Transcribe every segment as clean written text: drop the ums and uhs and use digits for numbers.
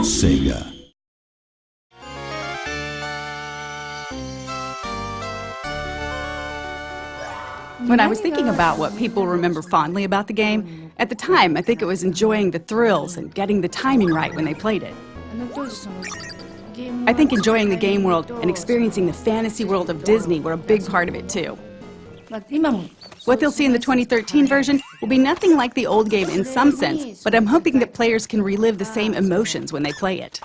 Sega. When I was thinking about what people remember fondly about the game, at the time I think it was enjoying the thrills and getting the timing right when they played it. I think enjoying the game world and experiencing the fantasy world of Disney were a big part of it too. What they'll see in the 2013 version will be nothing like the old game in some sense, but I'm hoping that players can relive the same emotions when they play it.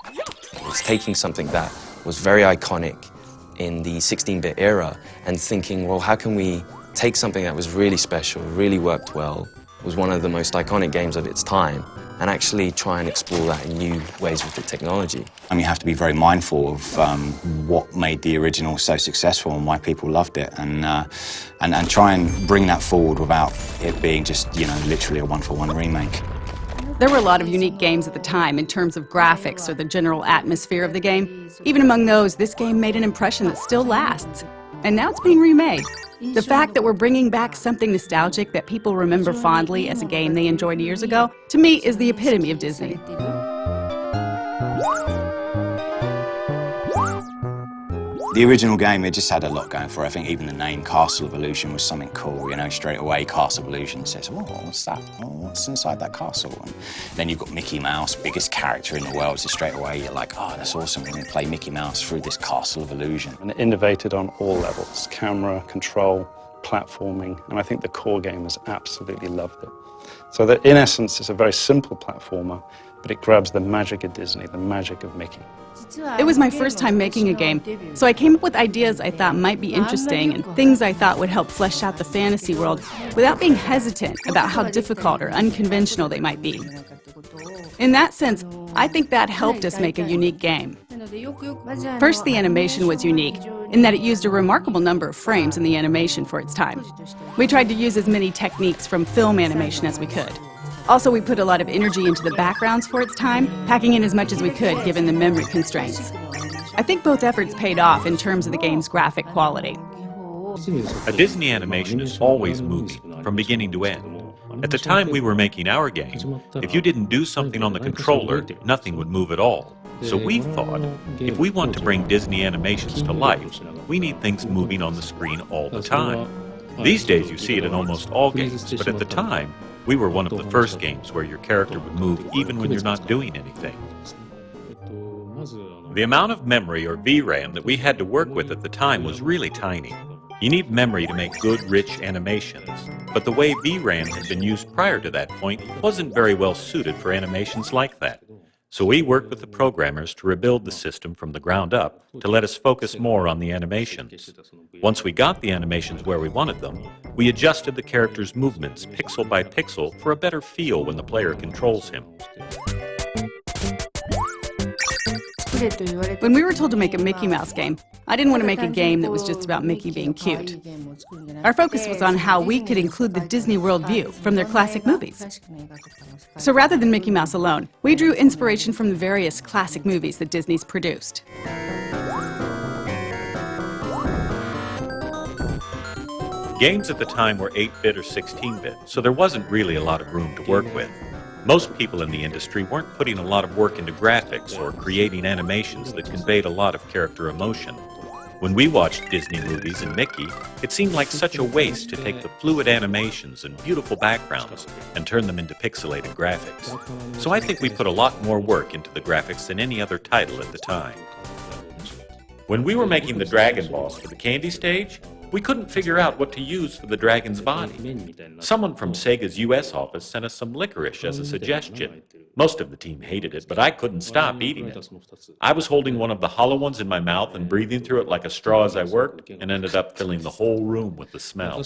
It's taking something that was very iconic in the 16-bit era and thinking, well, how can we take something that was really special, really worked well, was one of the most iconic games of its time, and actually try and explore that in new ways with the technology. And you have to be very mindful of what made the original so successful and why people loved it, and try and bring that forward without it being just, you know, literally a one-for-one remake. There were a lot of unique games at the time in terms of graphics or the general atmosphere of the game. Even among those, this game made an impression that still lasts. And now it's being remade. The fact that we're bringing back something nostalgic that people remember fondly as a game they enjoyed years ago, to me, is the epitome of Disney. The original game, it just had a lot going for it. I think even the name Castle of Illusion was something cool, you know, straight away Castle of Illusion says, oh, what's that? Oh, what's inside that castle? And then you've got Mickey Mouse, biggest character in the world, so straight away you're like, oh, that's awesome, we're going to play Mickey Mouse through this Castle of Illusion. And it innovated on all levels, camera, control, platforming, and I think the core gamers absolutely loved it. So that in essence, it's a very simple platformer, but it grabs the magic of Disney, the magic of Mickey. It was my first time making a game, so I came up with ideas I thought might be interesting and things I thought would help flesh out the fantasy world without being hesitant about how difficult or unconventional they might be. In that sense, I think that helped us make a unique game. First, the animation was unique in that it used a remarkable number of frames in the animation for its time. We tried to use as many techniques from film animation as we could. Also, we put a lot of energy into the backgrounds for its time, packing in as much as we could given the memory constraints. I think both efforts paid off in terms of the game's graphic quality. A Disney animation is always moving, from beginning to end. At the time we were making our game, if you didn't do something on the controller, nothing would move at all. So we thought, if we want to bring Disney animations to life, we need things moving on the screen all the time. These days you see it in almost all games, but at the time, we were one of the first games where your character would move even when you're not doing anything. The amount of memory, or VRAM, that we had to work with at the time was really tiny. You need memory to make good, rich animations, but the way VRAM had been used prior to that point wasn't very well suited for animations like that. So we worked with the programmers to rebuild the system from the ground up to let us focus more on the animations. Once we got the animations where we wanted them, we adjusted the character's movements pixel by pixel for a better feel when the player controls him. When we were told to make a Mickey Mouse game, I didn't want to make a game that was just about Mickey being cute. Our focus was on how we could include the Disney World view from their classic movies. So rather than Mickey Mouse alone, we drew inspiration from the various classic movies that Disney's produced. Games at the time were 8-bit or 16-bit, so there wasn't really a lot of room to work with. Most people in the industry weren't putting a lot of work into graphics or creating animations that conveyed a lot of character emotion. When we watched Disney movies and Mickey, it seemed like such a waste to take the fluid animations and beautiful backgrounds and turn them into pixelated graphics. So I think we put a lot more work into the graphics than any other title at the time. When we were making the Dragon Boss for the Candy stage, we couldn't figure out what to use for the dragon's body. Someone from Sega's US office sent us some licorice as a suggestion. Most of the team hated it, but I couldn't stop eating it. I was holding one of the hollow ones in my mouth and breathing through it like a straw as I worked, and ended up filling the whole room with the smell.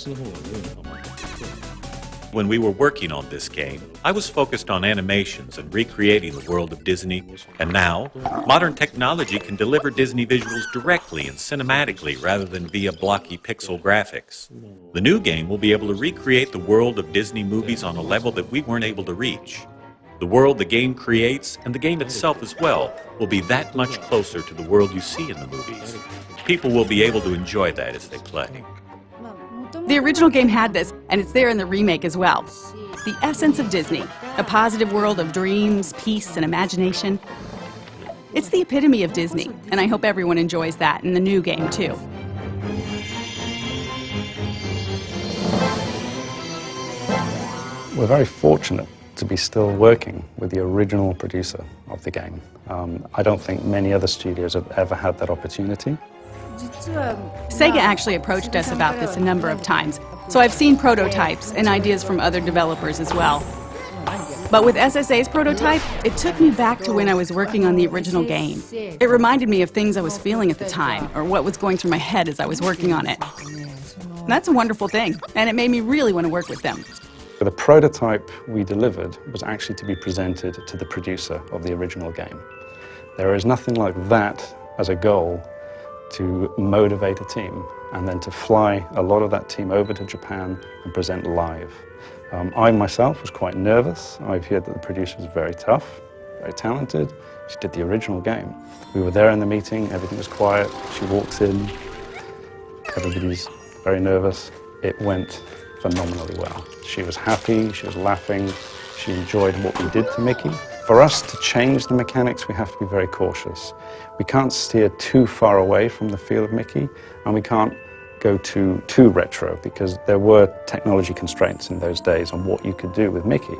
When we were working on this game, I was focused on animations and recreating the world of Disney, and now, modern technology can deliver Disney visuals directly and cinematically rather than via blocky pixel graphics. The new game will be able to recreate the world of Disney movies on a level that we weren't able to reach. The world the game creates, and the game itself as well, will be that much closer to the world you see in the movies. People will be able to enjoy that as they play. The original game had this, and it's there in the remake as well. the essence of Disney, a positive world of dreams, peace, and imagination. It's the epitome of Disney, and I hope everyone enjoys that in the new game, too. We're very fortunate to be still working with the original producer of the game. I don't think many other studios have ever had that opportunity. Sega actually approached us about this a number of times, so I've seen prototypes and ideas from other developers as well. But with SSA's prototype, it took me back to when I was working on the original game. It reminded me of things I was feeling at the time, or what was going through my head as I was working on it. That's a wonderful thing, and it made me really want to work with them. The prototype we delivered was actually to be presented to the producer of the original game. There is nothing like that as a goal to motivate a team and then to fly a lot of that team over to Japan and present live. I myself was quite nervous. I've heard that the producer was very tough, very talented. She did the original game. We were there in the meeting, everything was quiet. She walks in, everybody's very nervous. It went phenomenally well. She was happy, she was laughing, she enjoyed what we did to Mickey. For us to change the mechanics, we have to be very cautious. We can't steer too far away from the feel of Mickey, and we can't go too retro, because there were technology constraints in those days on what you could do with Mickey.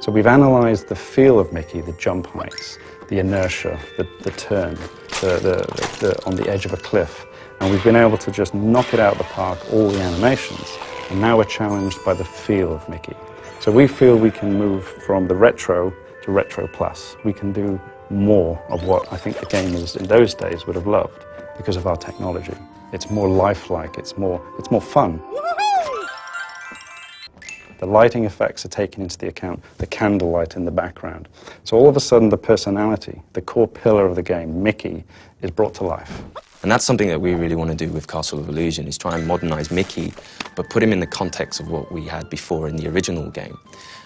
So we've analyzed the feel of Mickey, the jump heights, the inertia, the turn, on the edge of a cliff, and we've been able to just knock it out of the park, all the animations. And now we're challenged by the feel of Mickey. So we feel we can move from the retro to retro plus. We can do more of what I think the gamers in those days would have loved because of our technology. It's more lifelike, it's more fun. The lighting effects are taken into the account, the candlelight in the background. So all of a sudden the personality, the core pillar of the game, Mickey, is brought to life. And that's something that we really want to do with Castle of Illusion, is try and modernize Mickey, but put him in the context of what we had before in the original game.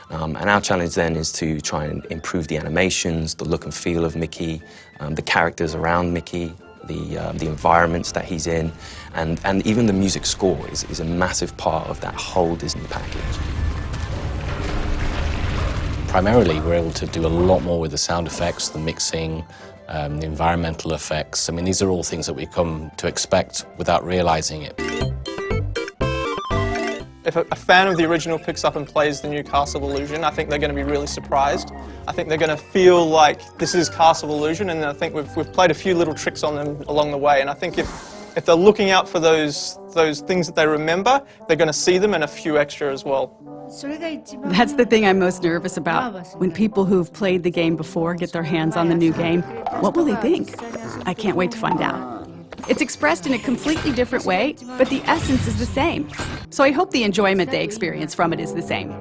And our challenge then is to try and improve the animations, the look and feel of Mickey, the characters around Mickey, the environments that he's in, and even the music score is a massive part of that whole Disney package. Primarily, we're able to do a lot more with the sound effects, the mixing, the environmental effects. I mean, these are all things that we come to expect without realizing it. If a fan of the original picks up and plays the new Castle of Illusion, I think they're going to be really surprised. I think they're going to feel like this is Castle of Illusion, and I think we've played a few little tricks on them along the way. And I think if they're looking out for those things that they remember, they're going to see them and a few extra as well. That's the thing I'm most nervous about. When people who've played the game before get their hands on the new game, what will they think? I can't wait to find out. It's expressed in a completely different way, but the essence is the same. So I hope the enjoyment they experience from it is the same.